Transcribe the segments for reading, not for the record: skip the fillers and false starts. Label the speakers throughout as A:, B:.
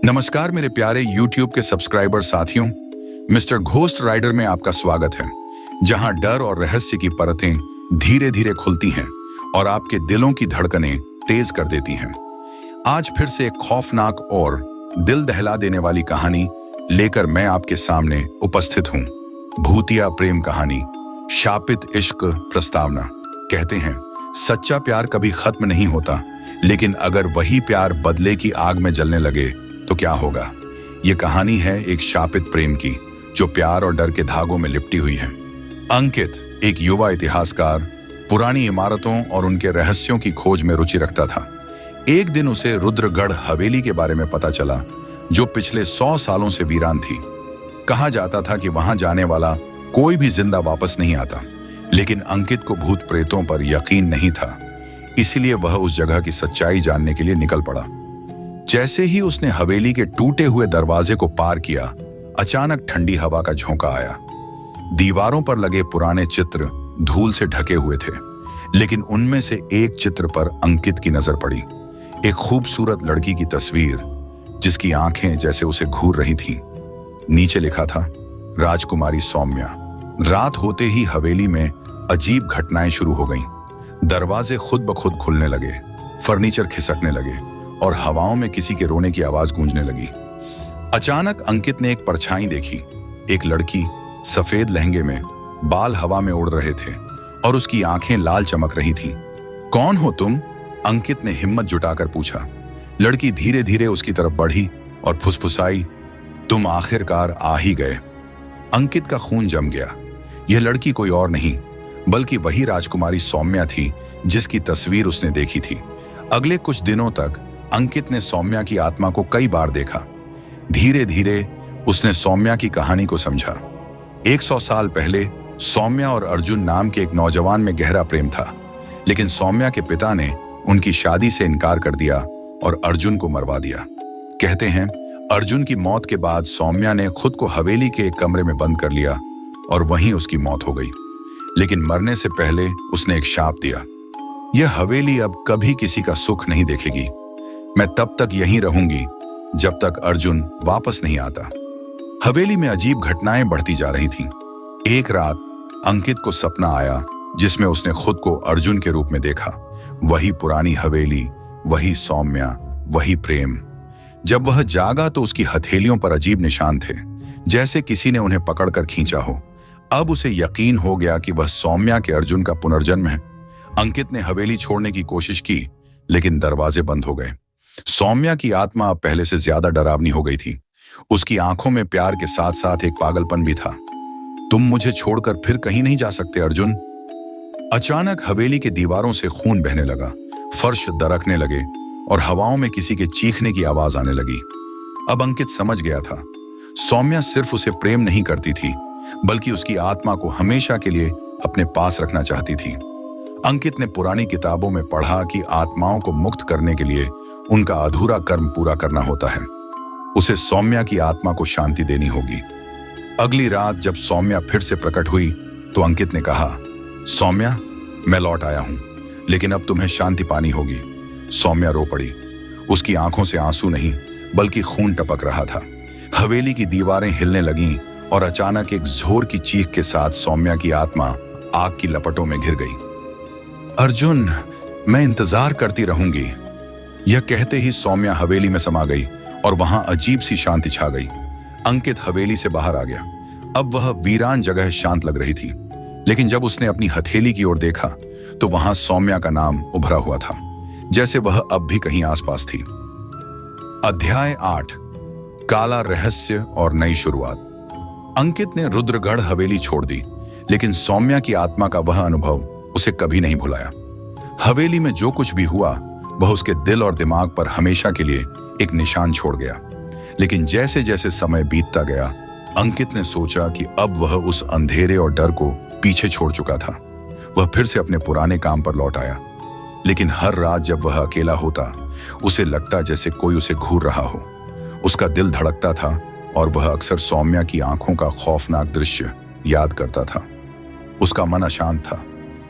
A: नमस्कार मेरे प्यारे YouTube के सब्सक्राइबर साथियों। मिस्टर घोस्ट राइडर में आपका स्वागत है, जहां डर और रहस्य की परतें धीरे धीरे खुलती हैं और आपके दिलों की धड़कनें तेज कर देती हैं। आज फिर से एक खौफनाक और दिल दहला देने वाली कहानी लेकर मैं आपके सामने उपस्थित हूं। भूतिया प्रेम कहानी, शापित इश्क प्रस्तावना। कहते हैं सच्चा प्यार कभी खत्म नहीं होता, लेकिन अगर वही प्यार बदले की आग में जलने लगे तो क्या होगा। ये कहानी है एक शापित प्रेम की, जो प्यार और डर के धागों में लिपटी हुई है। अंकित एक युवा इतिहासकार पुरानी इमारतों और उनके रहस्यों की खोज में रुचि रखता था। एक दिन उसे रुद्रगढ़ हवेली के बारे में पता चला, जो पिछले 100 सालों से वीरान थी। कहा जाता था कि वहां जाने वाला कोई भी जिंदा वापस नहीं आता, लेकिन अंकित को भूत प्रेतों पर यकीन नहीं था। इसलिए वह उस जगह की सच्चाई जानने के लिए निकल पड़ा। जैसे ही उसने हवेली के टूटे हुए दरवाजे को पार किया, अचानक ठंडी हवा का झोंका आया। दीवारों पर लगे पुराने चित्र धूल से ढके हुए थे, लेकिन उनमें से एक चित्र पर अंकित की नजर पड़ी। एक खूबसूरत लड़की की तस्वीर, जिसकी आंखें जैसे उसे घूर रही थीं। नीचे लिखा था, राजकुमारी सौम्या। रात होते ही हवेली में अजीब घटनाएं शुरू हो गईं। दरवाजे खुद ब खुद खुलने लगे, फर्नीचर खिसकने लगे और हवाओं में किसी के रोने की आवाज गूंजने लगी। अचानक अंकित ने एक परछाई देखी। एक लड़की सफेद लहंगे में, बाल हवा में उड़ रहे थे और उसकी आंखें लाल चमक रही थीं। कौन हो तुम? अंकित ने हिम्मत जुटाकर पूछा। लड़की धीरे धीरे उसकी तरफ बढ़ी और फुसफुसाई, तुम आखिरकार आ ही गए। अंकित का खून जम गया। यह लड़की कोई और नहीं, बल्कि वही राजकुमारी सौम्या थी, जिसकी तस्वीर उसने देखी थी। अगले कुछ दिनों तक अंकित ने सौम्या की आत्मा को कई बार देखा। धीरे धीरे उसने सौम्या की कहानी को समझा। 100 साल पहले सौम्या और अर्जुन नाम के एक नौजवान में गहरा प्रेम था, लेकिन सौम्या के पिता ने उनकी शादी से इनकार कर दिया और अर्जुन को मरवा दिया। कहते हैं अर्जुन की मौत के बाद सौम्या ने खुद को हवेली के एक कमरे में बंद कर लिया और वहीं उसकी मौत हो गई। लेकिन मरने से पहले उसने एक शाप दिया, यह हवेली अब कभी किसी का सुख नहीं देखेगी। मैं तब तक यहीं रहूंगी जब तक अर्जुन वापस नहीं आता। हवेली में अजीब घटनाएं बढ़ती जा रही थीं। एक रात अंकित को सपना आया, जिसमें उसने खुद को अर्जुन के रूप में देखा। वही पुरानी हवेली, वही सौम्या, वही प्रेम। जब वह जागा तो उसकी हथेलियों पर अजीब निशान थे, जैसे किसी ने उन्हें पकड़कर खींचा हो। अब उसे यकीन हो गया कि वह सौम्या के अर्जुन का पुनर्जन्म है। अंकित ने हवेली छोड़ने की कोशिश की, लेकिन दरवाजे बंद हो गए। सौम्या की आत्मा अब पहले से ज्यादा डरावनी हो गई थी। उसकी आंखों में प्यार के साथ साथ एक पागलपन भी था। तुम मुझे छोड़कर फिर कहीं नहीं जा सकते अर्जुन। अचानक हवेली के दीवारों से खून बहने लगा, फर्श दरकने लगे और हवाओं में किसी के चीखने की आवाज आने लगी। अब अंकित समझ गया था, सौम्या सिर्फ उसे प्रेम नहीं करती थी, बल्कि उसकी आत्मा को हमेशा के लिए अपने पास रखना चाहती थी। अंकित ने पुरानी किताबों में पढ़ा कि आत्माओं को मुक्त करने के लिए उनका अधूरा कर्म पूरा करना होता है। उसे सौम्या की आत्मा को शांति देनी होगी। अगली रात जब सौम्या फिर से प्रकट हुई तो अंकित ने कहा, सौम्या, मैं लौट आया हूं, लेकिन अब तुम्हें शांति पानी होगी। सौम्या रो पड़ी। उसकी आंखों से आंसू नहीं, बल्कि खून टपक रहा था। हवेली की दीवारें हिलने लगीं और अचानक एक जोर की चीख के साथ सौम्या की आत्मा आग की लपटों में घिर गई। अर्जुन, मैं इंतजार करती रहूंगी। यह कहते ही सौम्या हवेली में समा गई और वहां अजीब सी शांति छा गई। अंकित हवेली से बाहर आ गया। अब वह वीरान जगह शांत लग रही थी, लेकिन जब उसने अपनी हथेली की ओर देखा तो वहां सौम्या का नाम उभरा हुआ था, जैसे वह अब भी कहीं आसपास थी। अध्याय 8, काला रहस्य और नई शुरुआत। अंकित ने रुद्रगढ़ हवेली छोड़ दी, लेकिन सौम्या की आत्मा का वह अनुभव उसे कभी नहीं भुलाया। हवेली में जो कुछ भी हुआ वह उसके दिल और दिमाग पर हमेशा के लिए एक निशान छोड़ गया। लेकिन जैसे जैसे समय बीतता गया, अंकित ने सोचा कि अब वह उस अंधेरे और डर को पीछे छोड़ चुका था। वह फिर से अपने पुराने काम पर लौट आया, लेकिन हर रात जब वह अकेला होता, उसे लगता जैसे कोई उसे घूर रहा हो। उसका दिल धड़कता था और वह अक्सर सौम्या की आंखों का खौफनाक दृश्य याद करता था। उसका मन अशांत था,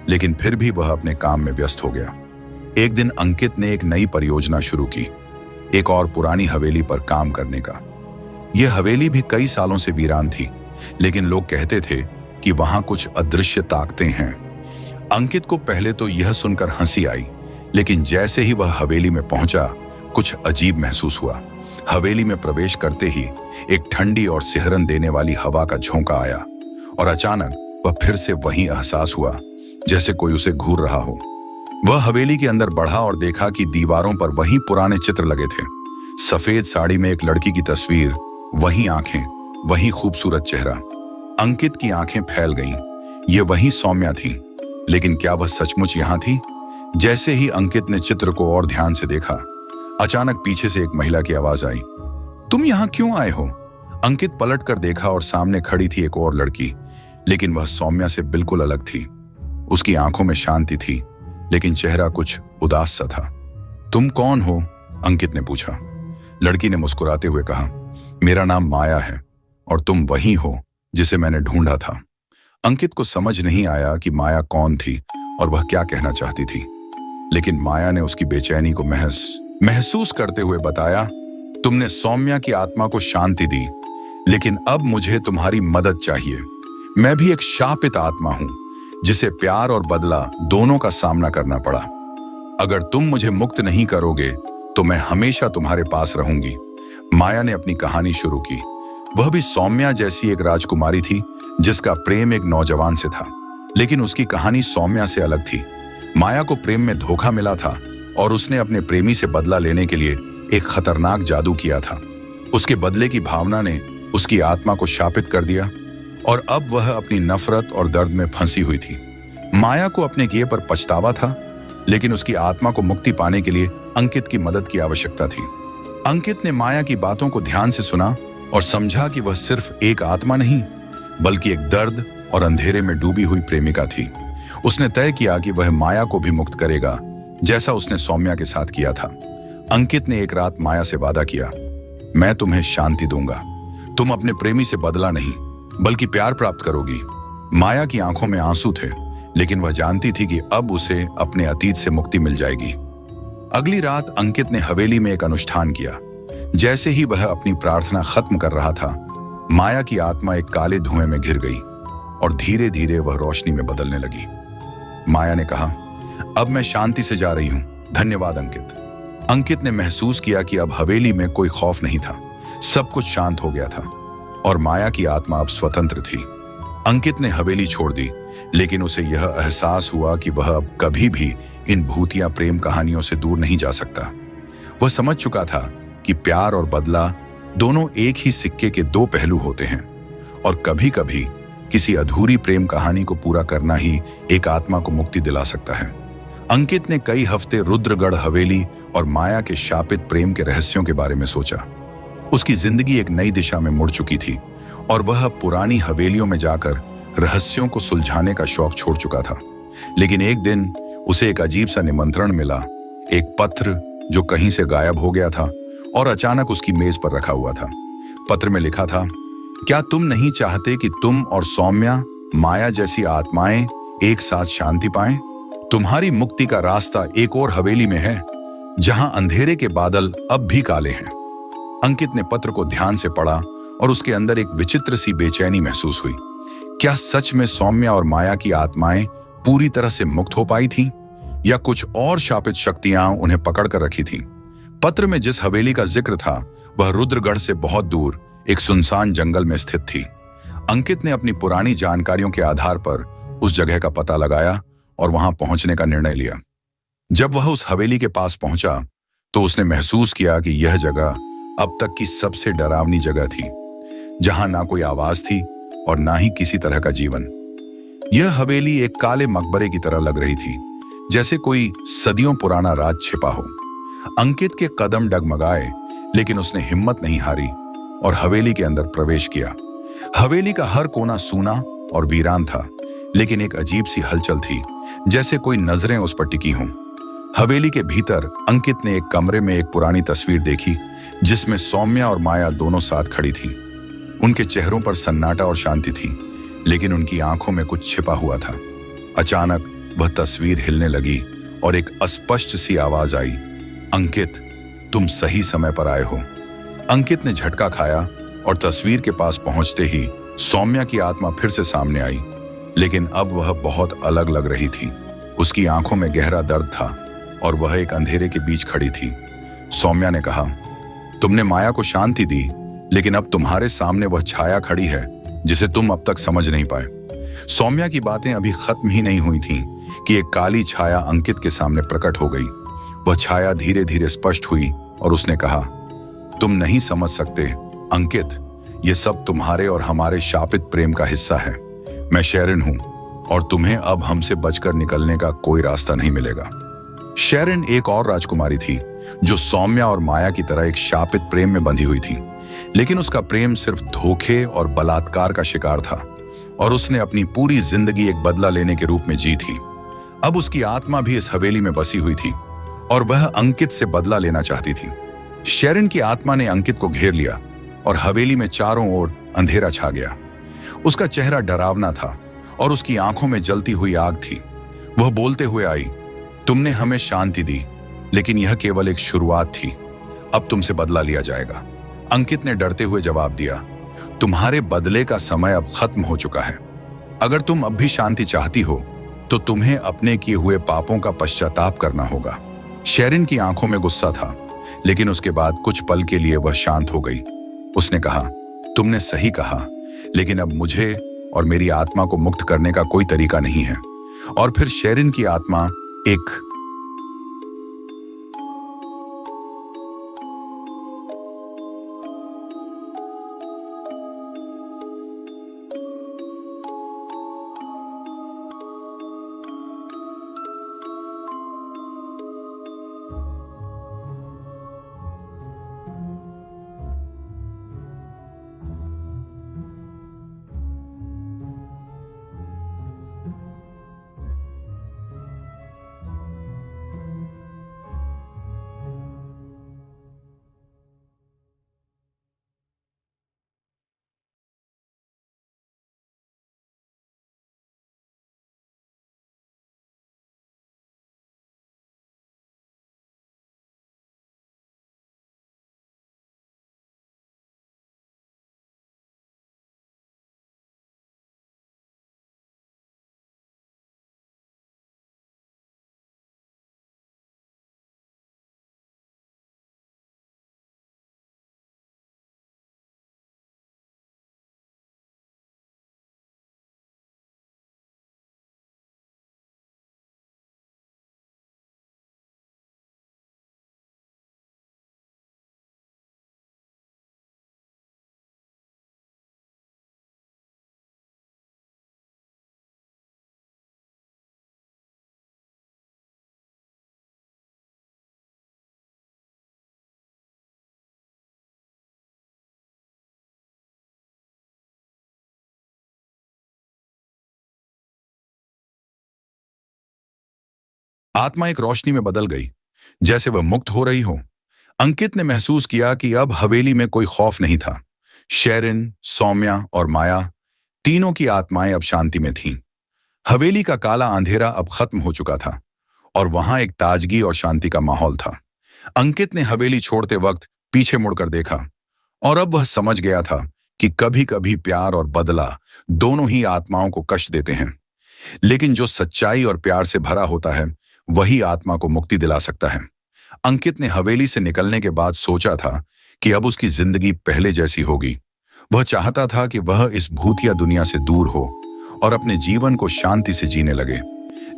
A: लेकिन फिर भी वह अपने काम में व्यस्त हो गया। एक दिन अंकित ने एक नई परियोजना शुरू की। एक और पुरानी हवेली पर काम करने का। यह हवेली भी कई सालों से वीरान थी, लेकिन लोग कहते थे कि वहां कुछ अदृश्य ताकतें हैं। अंकित को पहले तो यह सुनकर हंसी आई, लेकिन जैसे ही वह हवेली में पहुंचा, कुछ अजीब महसूस हुआ। हवेली में प्रवेश करते ही एक ठंडी और सिहरन देने वाली हवा का झोंका आया और अचानक वह फिर से वही एहसास हुआ जैसे कोई उसे घूर रहा हो। वह हवेली के अंदर बढ़ा और देखा कि दीवारों पर वही पुराने चित्र लगे थे। सफेद साड़ी में एक लड़की की तस्वीर, वही आंखें, वही खूबसूरत चेहरा। अंकित की आंखें फैल गईं। ये वही सौम्या थी, लेकिन क्या वह सचमुच यहां थी? जैसे ही अंकित ने चित्र को और ध्यान से देखा, अचानक पीछे से एक महिला की आवाज आई, तुम यहां क्यों आए हो? अंकित पलट कर देखा और सामने खड़ी थी एक और लड़की, लेकिन वह सौम्या से बिल्कुल अलग थी। उसकी आंखों में शांति थी, लेकिन चेहरा कुछ उदास सा था। तुम कौन हो? अंकित ने पूछा। लड़की ने मुस्कुराते हुए कहा, मेरा नाम माया है और तुम वही हो जिसे मैंने ढूंढा था। अंकित को समझ नहीं आया कि माया कौन थी और वह क्या कहना चाहती थी, लेकिन माया ने उसकी बेचैनी को महसूस करते हुए बताया, तुमने सौम्या की आत्मा को शांति दी, लेकिन अब मुझे तुम्हारी मदद चाहिए। मैं भी एक शापित आत्मा हूं, जिसे प्यार और बदला दोनों का सामना करना पड़ा। अगर तुम मुझे मुक्त नहीं करोगे तो मैं हमेशा तुम्हारे पास रहूंगी। माया ने अपनी कहानी शुरू की। वह भी सौम्या जैसी एक राजकुमारी थी, जिसका प्रेम एक नौजवान से था, लेकिन उसकी कहानी सौम्या से अलग थी। माया को प्रेम में धोखा मिला था और उसने अपने प्रेमी से बदला लेने के लिए एक खतरनाक जादू किया था। उसके बदले की भावना ने उसकी आत्मा को शापित कर दिया और अब वह अपनी नफरत और दर्द में फंसी हुई थी। माया को अपने किए पर पछतावा था, लेकिन उसकी आत्मा को मुक्ति पाने के लिए अंकित की मदद की आवश्यकता थी। अंकित ने माया की बातों को ध्यान से सुना और समझा कि वह सिर्फ एक आत्मा नहीं, बल्कि एक दर्द और अंधेरे में डूबी हुई प्रेमिका थी। उसने तय किया कि वह माया को भी मुक्त करेगा, जैसा उसने सौम्या के साथ किया था। अंकित ने एक रात माया से वादा किया, मैं तुम्हें शांति दूंगा, तुम अपने प्रेमी से बदला नहीं बल्कि प्यार प्राप्त करोगी। माया की आंखों में आंसू थे, लेकिन वह जानती थी कि अब उसे अपने अतीत से मुक्ति मिल जाएगी। अगली रात अंकित ने हवेली में एक अनुष्ठान किया। जैसे ही वह अपनी प्रार्थना खत्म कर रहा था, माया की आत्मा एक काले धुएं में घिर गई और धीरे धीरे वह रोशनी में बदलने लगी। माया ने कहा, अब मैं शांति से जा रही हूं, धन्यवाद अंकित। अंकित ने महसूस किया कि अब हवेली में कोई खौफ नहीं था, सब कुछ शांत हो गया था और माया की आत्मा अब स्वतंत्र थी। अंकित ने हवेली छोड़ दी, लेकिन उसे यह एहसास हुआ कि वह अब कभी भी इन भूतिया प्रेम कहानियों से दूर नहीं जा सकता। वह समझ चुका था कि प्यार और बदला दोनों एक ही सिक्के के दो पहलू होते हैं और कभी कभी किसी अधूरी प्रेम कहानी को पूरा करना ही एक आत्मा को मुक्ति दिला सकता है। अंकित ने कई हफ्ते रुद्रगढ़ हवेली और माया के शापित प्रेम के रहस्यों के बारे में सोचा। उसकी जिंदगी एक नई दिशा में मुड़ चुकी थी और वह पुरानी हवेलियों में जाकर रहस्यों को सुलझाने का शौक छोड़ चुका था। लेकिन एक दिन उसे एक अजीब सा निमंत्रण मिला, एक पत्र जो कहीं से गायब हो गया था और अचानक उसकी मेज पर रखा हुआ था। पत्र में लिखा था, क्या तुम नहीं चाहते कि तुम और सौम्या, माया जैसी आत्माएं एक साथ शांति पाएं? तुम्हारी मुक्ति का रास्ता एक और हवेली में है, जहां अंधेरे के बादल अब भी काले हैं। अंकित ने पत्र को ध्यान से पढ़ा और उसके अंदर एक विचित्र सी बेचैनी महसूस हुई। क्या सच में सौम्या और माया की आत्माएं पूरी तरह से मुक्त हो पाई थीं, या कुछ और शापित शक्तियां उन्हें पकड़ कर रखी थीं? पत्र में जिस हवेली का जिक्र था वह रुद्रगढ़ से बहुत दूर एक सुनसान जंगल में स्थित थी। अंकित ने अपनी पुरानी जानकारियों के आधार पर उस जगह का पता लगाया और वहां पहुंचने का निर्णय लिया। जब वह उस हवेली के पास पहुंचा तो उसने महसूस किया कि यह जगह अब तक की सबसे डरावनी जगह थी, जहां ना कोई आवाज थी और ना ही किसी तरह का जीवन। यह हवेली एक काले मकबरे की तरह लग रही थी, जैसे कोई सदियों पुराना राज छिपा हो। अंकित के कदम डगमगाए, लेकिन उसने हिम्मत नहीं हारी और हवेली के अंदर प्रवेश किया। हवेली का हर कोना सूना और वीरान था, लेकिन एक अजीब सी हलचल थी, जैसे कोई नजरें उस पर टिकी हों। हवेली के भीतर अंकित ने एक कमरे में एक पुरानी तस्वीर देखी, जिसमें सौम्या और माया दोनों साथ खड़ी थी। उनके चेहरों पर सन्नाटा और शांति थी, लेकिन उनकी आंखों में कुछ छिपा हुआ था। अचानक वह तस्वीर हिलने लगी और एक अस्पष्ट सी आवाज आई, अंकित, तुम सही समय पर आए हो। अंकित ने झटका खाया और तस्वीर के पास पहुंचते ही सौम्या की आत्मा फिर से सामने आई, लेकिन अब वह बहुत अलग लग रही थी। उसकी आंखों में गहरा दर्द था और वह एक अंधेरे के बीच खड़ी थी। सौम्या ने कहा, तुमने माया को शांति दी, लेकिन अब तुम्हारे सामने वह छाया खड़ी है जिसे तुम अब तक समझ नहीं पाए। सौम्या की बातें अभी खत्म ही नहीं हुई थीं कि एक काली छाया अंकित के सामने प्रकट हो गई। वह छाया धीरे धीरे स्पष्ट हुई और उसने कहा, तुम नहीं समझ सकते अंकित, ये सब तुम्हारे और हमारे शापित प्रेम का हिस्सा है। मैं शेरिन हूं और तुम्हें अब हमसे बचकर निकलने का कोई रास्ता नहीं मिलेगा। शेरिन एक और राजकुमारी थी जो सौम्या और माया की तरह एक शापित प्रेम में बंधी हुई थी, लेकिन उसका प्रेम सिर्फ धोखे और बलात्कार का शिकार था और उसने अपनी पूरी जिंदगी एक बदला लेने के रूप में जी थी। अब उसकी आत्मा भी इस हवेली में बसी हुई थी और वह अंकित से बदला लेना चाहती थी। शेरिन की आत्मा ने अंकित को घेर लिया और हवेली में चारों ओर अंधेरा छा गया। उसका चेहरा डरावना था और उसकी आंखों में जलती हुई आग थी। वह बोलते हुए आई, तुमने हमें शांति दी, लेकिन यह केवल एक शुरुआत थी। अब तुमसे बदला लिया जाएगा। अंकित ने डरते हुए जवाब दिया, तुम्हारे बदले का समय अब खत्म हो चुका है। अगर तुम अब भी शांति चाहती हो तो तुम्हें अपने किए हुए पापों का पश्चाताप करना होगा। शेरिन की आंखों में गुस्सा था, लेकिन उसके बाद कुछ पल के लिए वह शांत हो गई। उसने कहा, तुमने सही कहा, लेकिन अब मुझे और मेरी आत्मा को मुक्त करने का कोई तरीका नहीं है। और फिर शेरिन की आत्मा एक आत्मा एक रोशनी में बदल गई, जैसे वह मुक्त हो रही हो। अंकित ने महसूस किया कि अब हवेली में कोई खौफ नहीं था। शेरिन, सौम्या और माया, तीनों की आत्माएं अब शांति में थीं। हवेली का काला अंधेरा अब खत्म हो चुका था और वहां एक ताजगी और शांति का माहौल था। अंकित ने हवेली छोड़ते वक्त पीछे मुड़कर देखा और अब वह समझ गया था कि कभी कभी प्यार और बदला दोनों ही आत्माओं को कष्ट देते हैं, लेकिन जो सच्चाई और प्यार से भरा होता है वही आत्मा को मुक्ति दिला सकता है। अंकित ने हवेली से निकलने के बाद सोचा था कि अब उसकी जिंदगी पहले जैसी होगी। वह चाहता था कि वह इस भूतिया दुनिया से दूर हो और अपने जीवन को शांति से जीने लगे।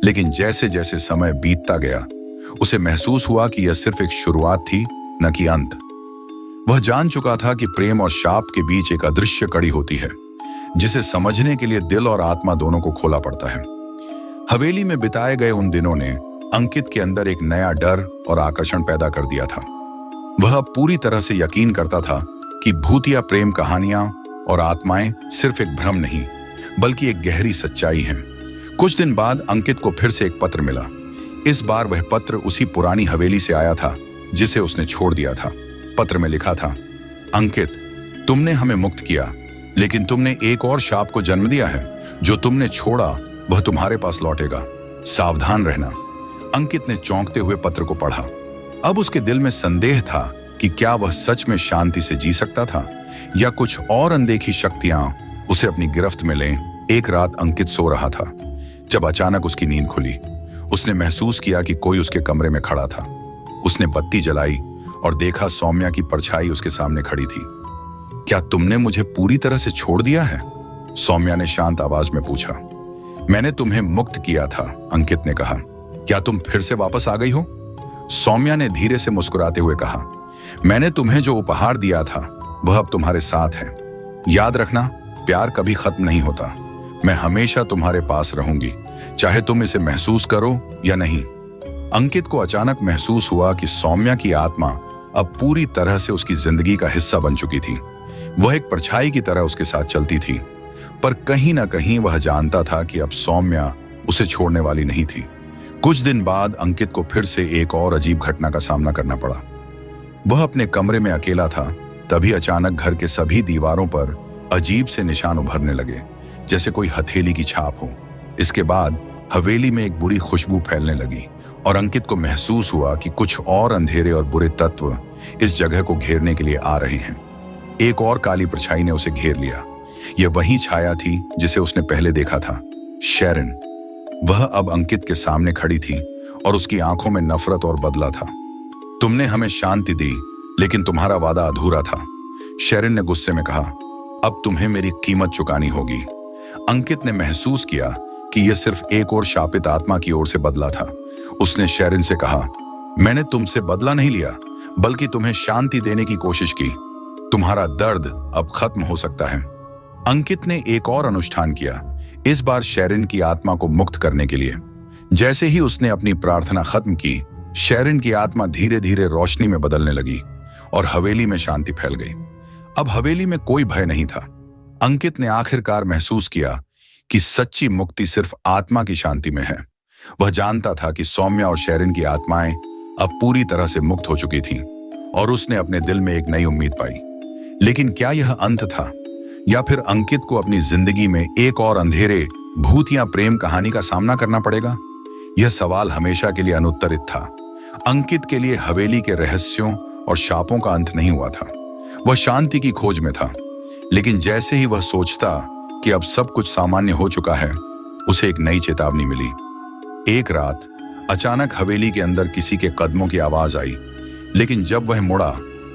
A: लेकिन जैसे जैसे समय बीतता गया, उसे महसूस हुआ कि यह सिर्फ एक शुरुआत थी, न कि अंत। वह जान चुका था कि प्रेम और शाप के बीच एक अदृश्य कड़ी होती है, जिसे समझने के लिए दिल और आत्मा दोनों को खोला पड़ता है। हवेली में बिताए गए उन दिनों ने अंकित के अंदर एक नया डर और आकर्षण पैदा कर दिया था। वह पूरी तरह से यकीन करता था कि भूतिया प्रेम कहानियां और आत्माएं सिर्फ एक भ्रम नहीं, बल्कि एक गहरी सच्चाई हैं। कुछ दिन बाद अंकित को फिर से एक पत्र मिला। इस बार वह पत्र उसी पुरानी हवेली से आया था जिसे उसने छोड़ दिया था। पत्र में लिखा था, अंकित, तुमने हमें मुक्त किया, लेकिन तुमने एक और शाप को जन्म दिया है। जो तुमने छोड़ा वह तुम्हारे पास लौटेगा। सावधान रहना। अंकित ने चौंकते हुए पत्र को पढ़ा। अब उसके दिल में संदेह था कि क्या वह सच में शांति से जी सकता था या कुछ और अनदेखी शक्तियां उसे अपनी गिरफ्त में लें। एक रात अंकित सो रहा था जब अचानक उसकी नींद खुली। उसने महसूस किया कि कोई उसके कमरे में खड़ा था। उसने बत्ती जलाई और देखा सौम्या की परछाई उसके सामने खड़ी थी। क्या तुमने मुझे पूरी तरह से छोड़ दिया है? सौम्या ने शांत आवाज में पूछा। मैंने तुम्हें मुक्त किया था, अंकित ने कहा। क्या तुम फिर से वापस आ गई हो? सौम्या ने धीरे से मुस्कुराते हुए कहा। मैंने तुम्हें जो उपहार दिया था वह अब तुम्हारे साथ है। याद रखना, प्यार कभी खत्म नहीं होता। मैं हमेशा तुम्हारे पास रहूंगी, चाहे तुम इसे महसूस करो या नहीं। अंकित को अचानक महसूस हुआ कि सौम्या की आत्मा अब पूरी तरह से उसकी जिंदगी का हिस्सा बन चुकी थी। वह एक परछाई की तरह उसके साथ चलती थी, पर कहीं ना कहीं वह जानता था कि अब सौम्या उसे छोड़ने वाली नहीं थी। कुछ दिन बाद अंकित को फिर से एक और अजीब घटना का सामना करना पड़ा। वह अपने कमरे में अकेला था, तभी अचानक घर के सभी दीवारों पर अजीब से निशान उभरने लगे, जैसे कोई हथेली की छाप हो। इसके बाद हवेली में एक बुरी खुशबू फैलने लगी और अंकित को महसूस हुआ कि कुछ और अंधेरे और बुरे तत्व इस जगह को घेरने के लिए आ रहे हैं। एक और काली परछाई ने उसे घेर लिया। यह वही छाया थी जिसे उसने पहले देखा था, शेरन। वह अब अंकित के सामने खड़ी थी और उसकी आंखों में नफरत और बदला था। तुमने हमें शांति दी, लेकिन तुम्हारा वादा अधूरा था, शेरन ने गुस्से में कहा। अब तुम्हें मेरी कीमत चुकानी होगी। अंकित ने महसूस किया कि यह सिर्फ एक और शापित आत्मा की ओर से बदला था। उसने शेरन से कहा, मैंने तुमसे बदला नहीं लिया, बल्कि तुम्हें शांति देने की कोशिश की। तुम्हारा दर्द अब खत्म हो सकता है। अंकित ने एक और अनुष्ठान किया, इस बार शेरन की आत्मा को मुक्त करने के लिए। जैसे ही उसने अपनी प्रार्थना खत्म की, शेरन की आत्मा धीरे धीरे रोशनी में बदलने लगी और हवेली में शांति फैल गई। अब हवेली में कोई भय नहीं था। अंकित ने आखिरकार महसूस किया कि सच्ची मुक्ति सिर्फ आत्मा की शांति में है। वह जानता था कि सौम्या और शेरन की आत्माएं अब पूरी तरह से मुक्त हो चुकी थीं और उसने अपने दिल में एक नई उम्मीद पाई। लेकिन क्या यह अंत था, या फिर अंकित को अपनी जिंदगी में एक और अंधेरे भूत या प्रेम कहानी का सामना करना पड़ेगा? यह सवाल हमेशा के लिए अनुत्तरित था। अंकित के लिए हवेली के रहस्यों और शापों का अंत नहीं हुआ था। वह शांति की खोज में था, लेकिन जैसे ही वह सोचता कि अब सब कुछ सामान्य हो चुका है, उसे एक नई चेतावनी मिली। एक रात अचानक हवेली के अंदर किसी के कदमों की आवाज आई, लेकिन जब वह मुड़ा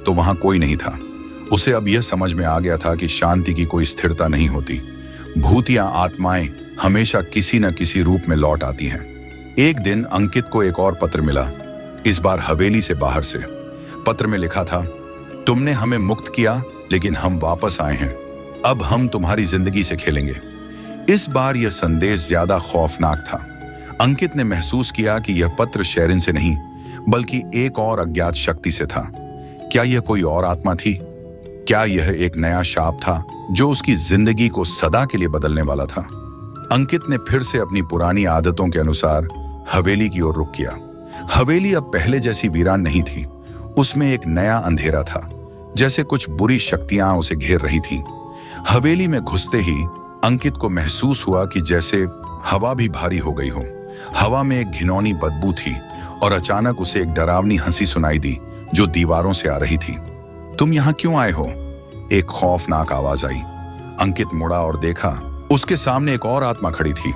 A: तो वहां कोई नहीं था। उसे अब यह समझ में आ गया था कि शांति की कोई स्थिरता नहीं होती। भूत या आत्माएं हमेशा किसी न किसी रूप में लौट आती हैं। एक दिन अंकित को एक और पत्र मिला, इस बार हवेली से बाहर से। पत्र में लिखा था, तुमने हमें मुक्त किया, लेकिन हम वापस आए हैं। अब हम तुम्हारी जिंदगी से खेलेंगे। इस बार यह संदेश ज्यादा खौफनाक था। अंकित ने महसूस किया कि यह पत्र शेरन से नहीं, बल्कि एक और अज्ञात शक्ति से था। क्या यह कोई और आत्मा थी? क्या यह एक नया शाप था जो उसकी जिंदगी को सदा के लिए बदलने वाला था? अंकित ने फिर से अपनी पुरानी आदतों के अनुसार हवेली की ओर रुख किया। हवेली अब पहले जैसी वीरान नहीं थी। उसमें एक नया अंधेरा था, जैसे कुछ बुरी शक्तियां उसे घेर रही थीं। हवेली में घुसते ही अंकित को महसूस हुआ कि जैसे हवा भी भारी हो गई हो। हवा में एक घिनौनी बदबू थी और अचानक उसे एक डरावनी हंसी सुनाई दी जो दीवारों से आ रही थी। तुम यहाँ क्यों आए हो? एक खौफनाक आवाज आई। अंकित मुड़ा और देखा, उसके सामने एक और आत्मा खड़ी थी।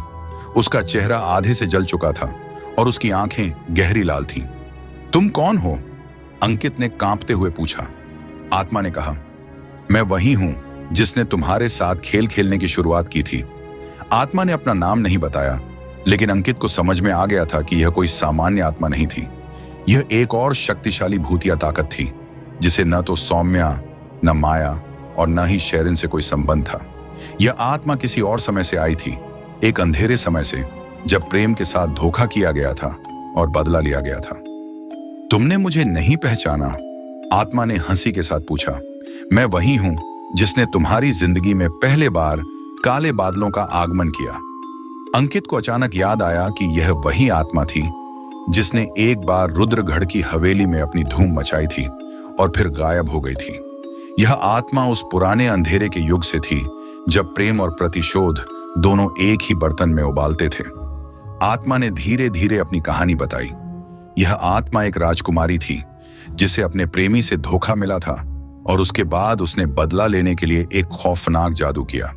A: उसका चेहरा आधे से जल चुका था और उसकी आंखें गहरी लाल थीं। तुम कौन हो? अंकित ने कांपते हुए पूछा। आत्मा ने कहा, मैं वही हूं जिसने तुम्हारे साथ खेल खेलने की शुरुआत की थी। आत्मा ने अपना नाम नहीं बताया, लेकिन अंकित को समझ में आ गया था कि यह कोई सामान्य आत्मा नहीं थी। यह एक और शक्तिशाली भूतिया ताकत थी जिसे न तो सौम्या, न माया और न ही शेरन से कोई संबंध था। यह आत्मा किसी और समय से आई थी, एक अंधेरे समय से, जब प्रेम के साथ धोखा किया गया था और बदला लिया गया था। तुमने मुझे नहीं पहचाना? आत्मा ने हंसी के साथ पूछा। मैं वही हूं जिसने तुम्हारी जिंदगी में पहले बार काले बादलों का आगमन किया। अंकित को अचानक याद आया कि यह वही आत्मा थी जिसने एक बार रुद्रगढ़ की हवेली में अपनी धूम मचाई थी और फिर गायब हो गई थी। यह आत्मा उस पुराने अंधेरे के युग से थी जब प्रेम और प्रतिशोध दोनों एक ही बर्तन में उबालते थे। आत्मा ने धीरे धीरे अपनी कहानी बताई। यह आत्मा एक राजकुमारी थी जिसे अपने प्रेमी से धोखा मिला था और उसके बाद उसने बदला लेने के लिए एक खौफनाक जादू किया।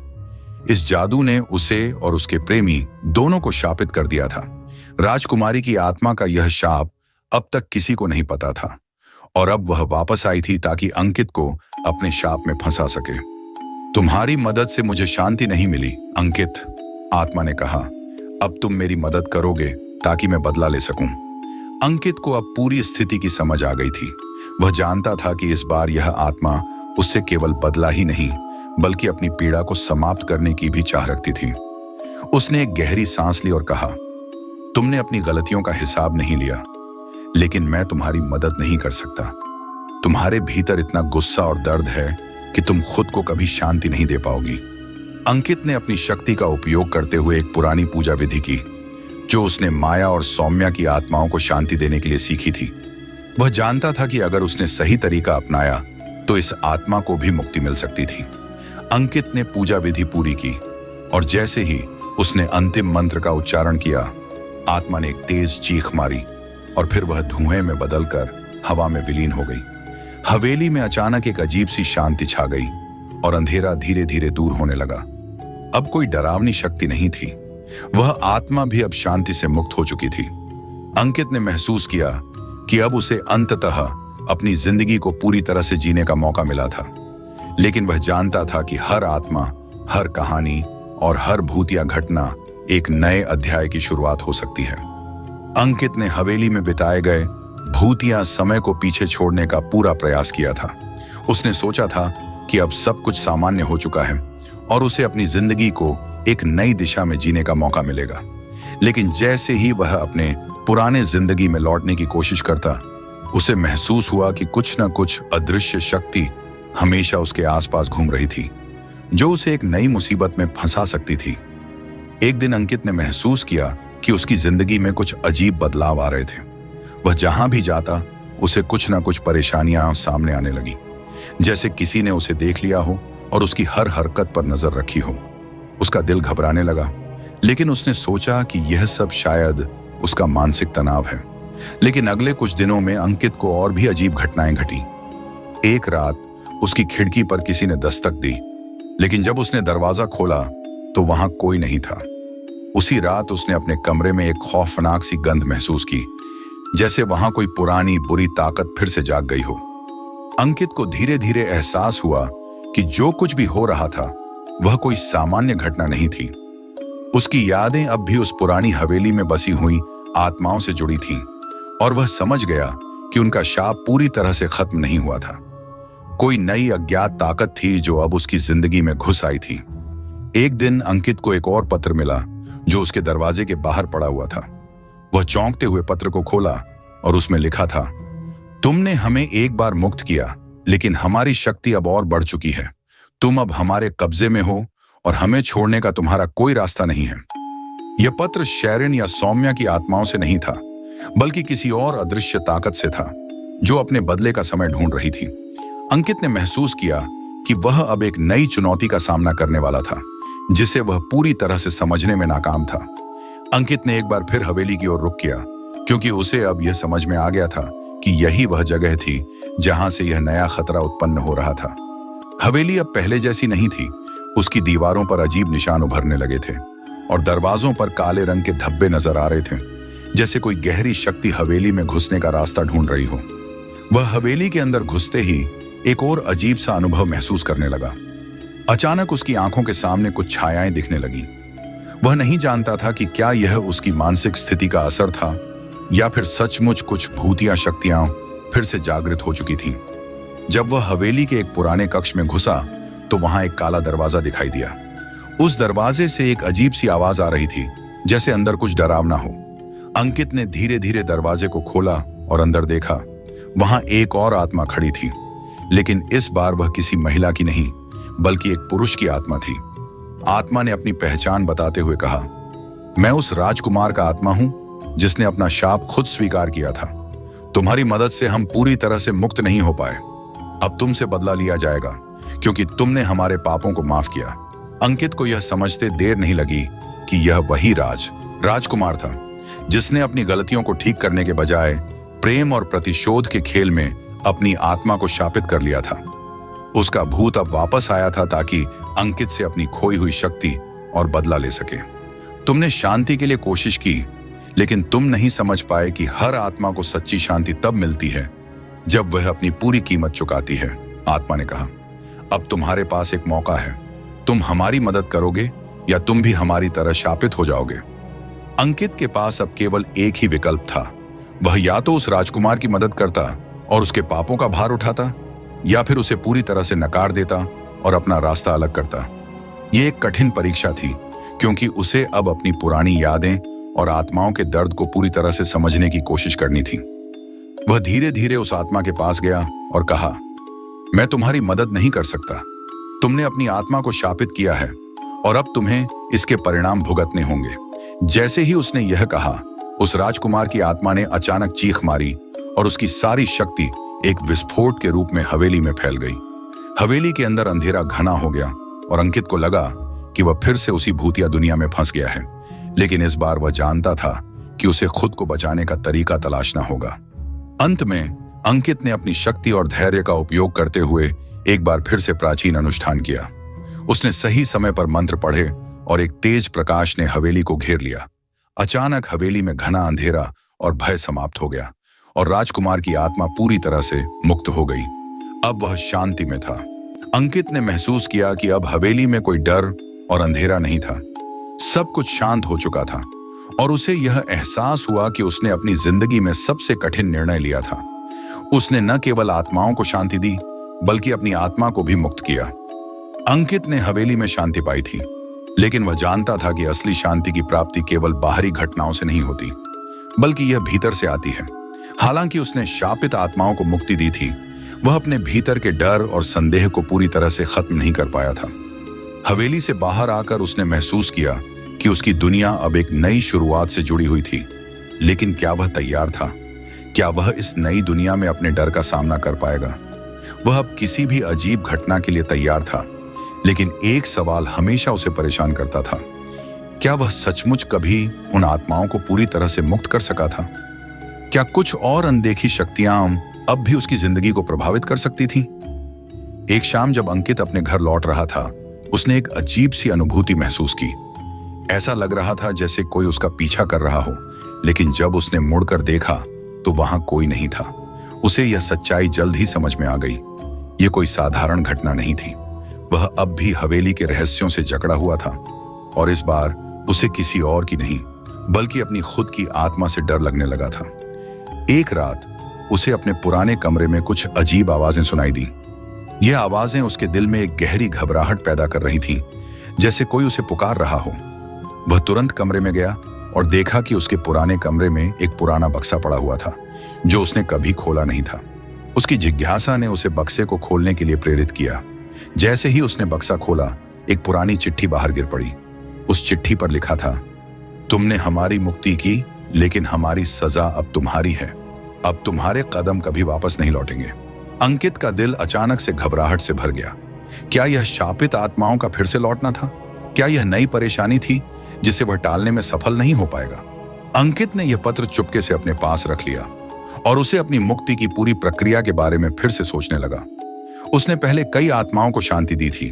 A: इस जादू ने उसे और उसके प्रेमी दोनों को शापित कर दिया था। राजकुमारी की आत्मा का यह शाप अब तक किसी को नहीं पता था और अब वह वापस आई थी ताकि अंकित को अपने शाप में फंसा सके। तुम्हारी मदद से मुझे शांति नहीं मिली अंकित, आत्मा ने कहा। अब तुम मेरी मदद करोगे ताकि मैं बदला ले सकूं। अंकित को अब पूरी स्थिति की समझ आ गई थी। वह जानता था कि इस बार यह आत्मा उससे केवल बदला ही नहीं बल्कि अपनी पीड़ा को समाप्त करने की भी चाह रखती थी। उसने एक गहरी सांस ली और कहा, तुमने अपनी गलतियों का हिसाब नहीं लिया, लेकिन मैं तुम्हारी मदद नहीं कर सकता। तुम्हारे भीतर इतना गुस्सा और दर्द है कि तुम खुद को कभी शांति नहीं दे पाओगी। अंकित ने अपनी शक्ति का उपयोग करते हुए एक पुरानी पूजा विधि की जो उसने माया और सौम्या की आत्माओं को शांति देने के लिए सीखी थी। वह जानता था कि अगर उसने सही तरीका अपनाया तो इस आत्मा को भी मुक्ति मिल सकती थी। अंकित ने पूजा विधि पूरी की और जैसे ही उसने अंतिम मंत्र का उच्चारण किया, आत्मा ने एक तेज चीख मारी और फिर वह धुएं में बदलकर हवा में विलीन हो गई। हवेली में अचानक एक अजीब सी शांति छा गई और अंधेरा धीरे धीरे दूर होने लगा। अब कोई डरावनी शक्ति नहीं थी। वह आत्मा भी अब शांति से मुक्त हो चुकी थी। अंकित ने महसूस किया कि अब उसे अंततः अपनी जिंदगी को पूरी तरह से जीने का मौका मिला था। लेकिन वह जानता था कि हर आत्मा, हर कहानी और हर भूतिया घटना एक नए अध्याय की शुरुआत हो सकती है। अंकित ने हवेली में बिताए गए भूतिया समय को पीछे छोड़ने का पूरा प्रयास किया था। उसने सोचा था कि अब सब कुछ सामान्य हो चुका है और उसे अपनी जिंदगी को एक नई दिशा में जीने का मौका मिलेगा। लेकिन जैसे ही वह अपने पुराने जिंदगी में लौटने की कोशिश करता, उसे महसूस हुआ कि कुछ न कुछ अदृश्य शक्ति हमेशा उसके आसपास घूम रही थी जो उसे एक नई मुसीबत में फंसा सकती थी। एक दिन अंकित ने महसूस किया कि उसकी जिंदगी में कुछ अजीब बदलाव आ रहे थे। वह जहां भी जाता उसे कुछ न कुछ परेशानियां सामने आने लगी, जैसे किसी ने उसे देख लिया हो और उसकी हर हरकत पर नजर रखी हो। उसका दिल घबराने लगा, लेकिन उसने सोचा कि यह सब शायद उसका मानसिक तनाव है। लेकिन अगले कुछ दिनों में अंकित को और भी अजीब घटनाएं घटी। एक रात उसकी खिड़की पर किसी ने दस्तक दी, लेकिन जब उसने दरवाजा खोला तो वहां कोई नहीं था। उसी रात उसने अपने कमरे में एक खौफनाक सी गंध महसूस की, जैसे वहां कोई पुरानी बुरी ताकत फिर से जाग गई हो। अंकित को धीरे धीरे एहसास हुआ कि जो कुछ भी हो रहा था वह कोई सामान्य घटना नहीं थी। उसकी यादें अब भी उस पुरानी हवेली में बसी हुई आत्माओं से जुड़ी थीं और वह समझ गया कि उनका शाप पूरी तरह से खत्म नहीं हुआ था। कोई नई अज्ञात ताकत थी जो अब उसकी जिंदगी में घुस आई थी। एक दिन अंकित को एक और पत्र मिला जो उसके दरवाजे के बाहर पड़ा हुआ था। वह चौंकते हुए पत्र को खोला और उसमें लिखा था, तुमने हमें एक बार मुक्त किया, लेकिन हमारी शक्ति अब और बढ़ चुकी है। तुम अब हमारे कब्जे में हो और हमें छोड़ने का तुम्हारा कोई रास्ता नहीं है। यह पत्र शैरन या सौम्या की आत्माओं से नहीं था, बल्कि किसी और अदृश्य ताकत से था जो अपने बदले का समय ढूंढ रही थी। अंकित ने महसूस किया कि वह अब एक नई चुनौती का सामना करने वाला था, जिसे वह पूरी तरह से समझने में नाकाम था। अंकित ने एक बार फिर हवेली की ओर रुख किया, क्योंकि उसे अब यह समझ में आ गया था कि यही वह जगह थी जहां से यह नया खतरा उत्पन्न हो रहा था। हवेली अब पहले जैसी नहीं थी। उसकी दीवारों पर अजीब निशान उभरने लगे थे और दरवाजों पर काले रंग के धब्बे नजर आ रहे थे, जैसे कोई गहरी शक्ति हवेली में घुसने का रास्ता ढूंढ रही हो। वह हवेली के अंदर घुसते ही एक और अजीब सा अनुभव महसूस करने लगा। अचानक उसकी आंखों के सामने कुछ छायाएं दिखने लगीं। वह नहीं जानता था कि क्या यह उसकी मानसिक स्थिति का असर था या फिर सचमुच कुछ भूतिया शक्तियां फिर से जागृत हो चुकी थीं। जब वह हवेली के एक पुराने कक्ष में घुसा तो वहां एक काला दरवाजा दिखाई दिया। उस दरवाजे से एक अजीब सी आवाज आ रही थी, जैसे अंदर कुछ डरावना हो। अंकित ने धीरे धीरे दरवाजे को खोला और अंदर देखा। वहां एक और आत्मा खड़ी थी, लेकिन इस बार वह किसी महिला की नहीं बल्कि एक पुरुष की आत्मा थी। आत्मा ने अपनी पहचान बताते हुए कहा, मैं उस राजकुमार का आत्मा हूं जिसने अपना शाप खुद स्वीकार किया था। तुम्हारी मदद से हम पूरी तरह से मुक्त नहीं हो पाए। अब तुमसे बदला लिया जाएगा क्योंकि तुमने हमारे पापों को माफ किया। अंकित को यह समझते देर नहीं लगी कि यह वही राजकुमार था जिसने अपनी गलतियों को ठीक करने के बजाय प्रेम और प्रतिशोध के खेल में अपनी आत्मा को शापित कर लिया था। उसका भूत अब वापस आया था ताकि अंकित से अपनी खोई हुई शक्ति और बदला ले सके। तुमने शांति के लिए कोशिश की, लेकिन तुम नहीं समझ पाए कि हर आत्मा को सच्ची शांति तब मिलती है जब वह अपनी पूरी कीमत चुकाती है। आत्मा ने कहा, अब तुम्हारे पास एक मौका है। तुम हमारी मदद करोगे या तुम भी हमारी तरह शापित हो जाओगे। अंकित के पास अब केवल एक ही विकल्प था। वह या तो उस राजकुमार की मदद करता और उसके पापों का भार उठाता, या फिर उसे पूरी तरह से नकार देता और अपना रास्ता अलग करता। यह एक कठिन परीक्षा थी, क्योंकि उसे अब अपनी पुरानी यादें और आत्माओं के दर्द को पूरी तरह से समझने की कोशिश करनी थी। वह धीरे धीरे उस आत्मा के पास गया और कहा, मैं तुम्हारी मदद नहीं कर सकता। तुमने अपनी आत्मा को शापित किया है और अब तुम्हें इसके परिणाम भुगतने होंगे। जैसे ही उसने यह कहा, उस राजकुमार की आत्मा ने अचानक चीख मारी और उसकी सारी शक्ति एक विस्फोट के रूप में हवेली में फैल गई। हवेली के अंदर अंधेरा घना हो गया और अंकित को लगा कि वह फिर से उसी भूतिया दुनिया में फंस गया है। लेकिन इस बार वह जानता था कि उसे खुद को बचाने का तरीका तलाशना होगा। अंत में अंकित ने अपनी शक्ति और धैर्य का उपयोग करते हुए एक बार फिर से प्राचीन अनुष्ठान किया। उसने सही समय पर मंत्र पढ़े और एक तेज प्रकाश ने हवेली को घेर लिया। अचानक हवेली में घना अंधेरा और भय समाप्त हो गया और राजकुमार की आत्मा पूरी तरह से मुक्त हो गई। अब वह शांति में था। अंकित ने महसूस किया कि अब हवेली में कोई डर और अंधेरा नहीं था। सब कुछ शांत हो चुका था और उसे यह एहसास हुआ कि उसने अपनी जिंदगी में सबसे कठिन निर्णय लिया था। उसने न केवल आत्माओं को शांति दी, बल्कि अपनी आत्मा को भी मुक्त किया। अंकित ने हवेली में शांति पाई थी, लेकिन वह जानता था कि असली शांति की प्राप्ति केवल बाहरी घटनाओं से नहीं होती, बल्कि यह भीतर से आती है। हालांकि उसने शापित आत्माओं को मुक्ति दी थी, वह अपने भीतर के डर और संदेह को पूरी तरह से खत्म नहीं कर पाया था। हवेली से बाहर आकर उसने महसूस किया कि उसकी दुनिया अब एक नई शुरुआत से जुड़ी हुई थी। लेकिन क्या वह तैयार था? क्या वह इस नई दुनिया में अपने डर का सामना कर पाएगा? वह अब किसी भी अजीब घटना के लिए तैयार था, लेकिन एक सवाल हमेशा उसे परेशान करता था। क्या वह सचमुच कभी उन आत्माओं को पूरी तरह से मुक्त कर सका था? क्या कुछ और अनदेखी शक्तियां अब भी उसकी जिंदगी को प्रभावित कर सकती थीं? एक शाम जब अंकित अपने घर लौट रहा था, उसने एक अजीब सी अनुभूति महसूस की। ऐसा लग रहा था जैसे कोई उसका पीछा कर रहा हो, लेकिन जब उसने मुड़कर देखा तो वहां कोई नहीं था। उसे यह सच्चाई जल्द ही समझ में आ गई। यह कोई साधारण घटना नहीं थी। वह अब भी हवेली के रहस्यों से जकड़ा हुआ था और इस बार उसे किसी और की नहीं, बल्कि अपनी खुद की आत्मा से डर लगने लगा था। एक रात उसे अपने पुराने कमरे में कुछ अजीब आवाजें सुनाई दी। यह आवाजें उसके दिल में एक गहरी घबराहट पैदा कर रही थीं, जैसे कोई उसे पुकार रहा हो। वह तुरंत कमरे में गया और देखा कि उसके पुराने कमरे में एक पुराना बक्सा पड़ा हुआ था, जो उसने कभी खोला नहीं था। उसकी जिज्ञासा ने उसे बक्से को खोलने के लिए प्रेरित किया। जैसे ही उसने बक्सा खोला, एक पुरानी चिट्ठी बाहर गिर पड़ी। उस चिट्ठी पर लिखा था, तुमने हमारी मुक्ति की, लेकिन हमारी सजा अब तुम्हारी है। अब तुम्हारे कदम कभी वापस नहीं लौटेंगे। अंकित का दिल अचानक से घबराहट से भर गया। क्या यह शापित आत्माओं का फिर से लौटना था? क्या यह नई परेशानी थी जिसे वह टालने में सफल नहीं हो पाएगा? अंकित ने यह पत्र चुपके से अपने पास रख लिया और उसे अपनी मुक्ति की पूरी प्रक्रिया के बारे में फिर से सोचने लगा। उसने पहले कई आत्माओं को शांति दी थी,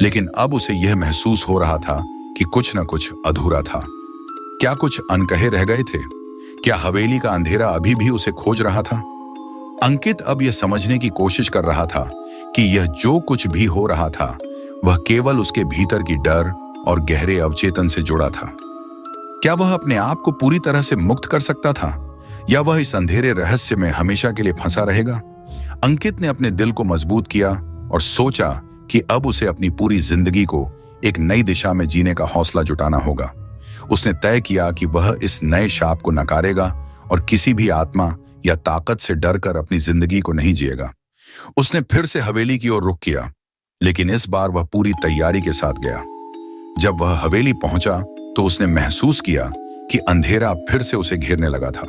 A: लेकिन अब उसे यह महसूस हो रहा था कि कुछ न कुछ अधूरा था। क्या कुछ अनकहे रह गए थे? क्या हवेली का अंधेरा अभी भी उसे खोज रहा था? अंकित अब यह समझने की कोशिश कर रहा था कि यह जो कुछ भी हो रहा था, वह केवल उसके भीतर की डर और गहरे अवचेतन से जुड़ा था। क्या वह अपने आप को पूरी तरह से मुक्त कर सकता था, या वह इस अंधेरे रहस्य में हमेशा के लिए फंसा रहेगा? अंकित ने अपने दिल को मजबूत किया और सोचा कि अब उसे अपनी पूरी जिंदगी को एक नई दिशा में जीने का हौसला जुटाना होगा। उसने तय किया कि वह इस नए शाप को नकारेगा और किसी भी आत्मा या ताकत से डरकर अपनी जिंदगी को नहीं जिएगा। उसने फिर से हवेली की ओर रुख किया, लेकिन इस बार वह पूरी तैयारी के साथ गया। जब वह हवेली पहुंचा तो उसने महसूस किया कि अंधेरा फिर से उसे घेरने लगा था,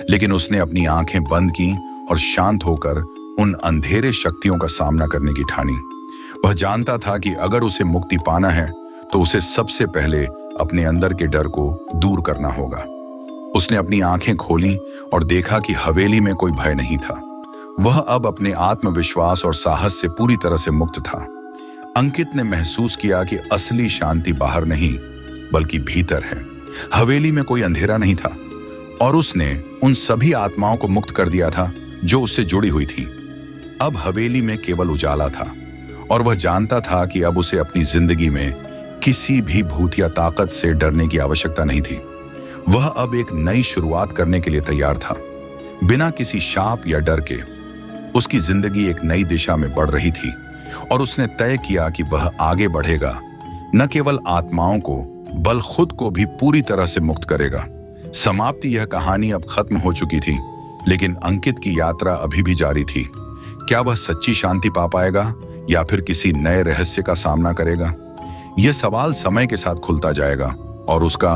A: लेकिन उसने अपनी आंखें बंद की और शांत होकर उन अंधेरे शक्तियों का सामना करने की ठानी। वह जानता था कि अगर उसे मुक्ति पाना है तो उसे सबसे पहले अपने अंदर के डर को दूर करना होगा। उसने अपनी आंखें खोली और देखा कि हवेली में कोई भय नहीं था। वह अब अपने आत्मविश्वास और साहस से पूरी तरह से मुक्त था। अंकित ने महसूस किया कि असली शांति बाहर नहीं बल्कि भीतर है। हवेली में कोई अंधेरा नहीं था और उसने उन सभी आत्माओं को मुक्त कर दिया था जो उससे जुड़ी हुई थी। अब हवेली में केवल उजाला था और वह जानता था कि अब उसे अपनी जिंदगी में किसी भी भूत या ताकत से डरने की आवश्यकता नहीं थी। वह अब एक नई शुरुआत करने के लिए तैयार था। बिना किसी शाप या डर के उसकी जिंदगी एक नई दिशा में बढ़ रही थी और उसने तय किया कि वह आगे बढ़ेगा, न केवल आत्माओं को बल खुद को भी पूरी तरह से मुक्त करेगा। समाप्ति यह कहानी अब खत्म हो चुकी थी, लेकिन अंकित की यात्रा अभी भी जारी थी। क्या वह सच्ची शांति पा पाएगा या फिर किसी नए रहस्य का सामना करेगा? यह सवाल समय के साथ खुलता जाएगा और उसका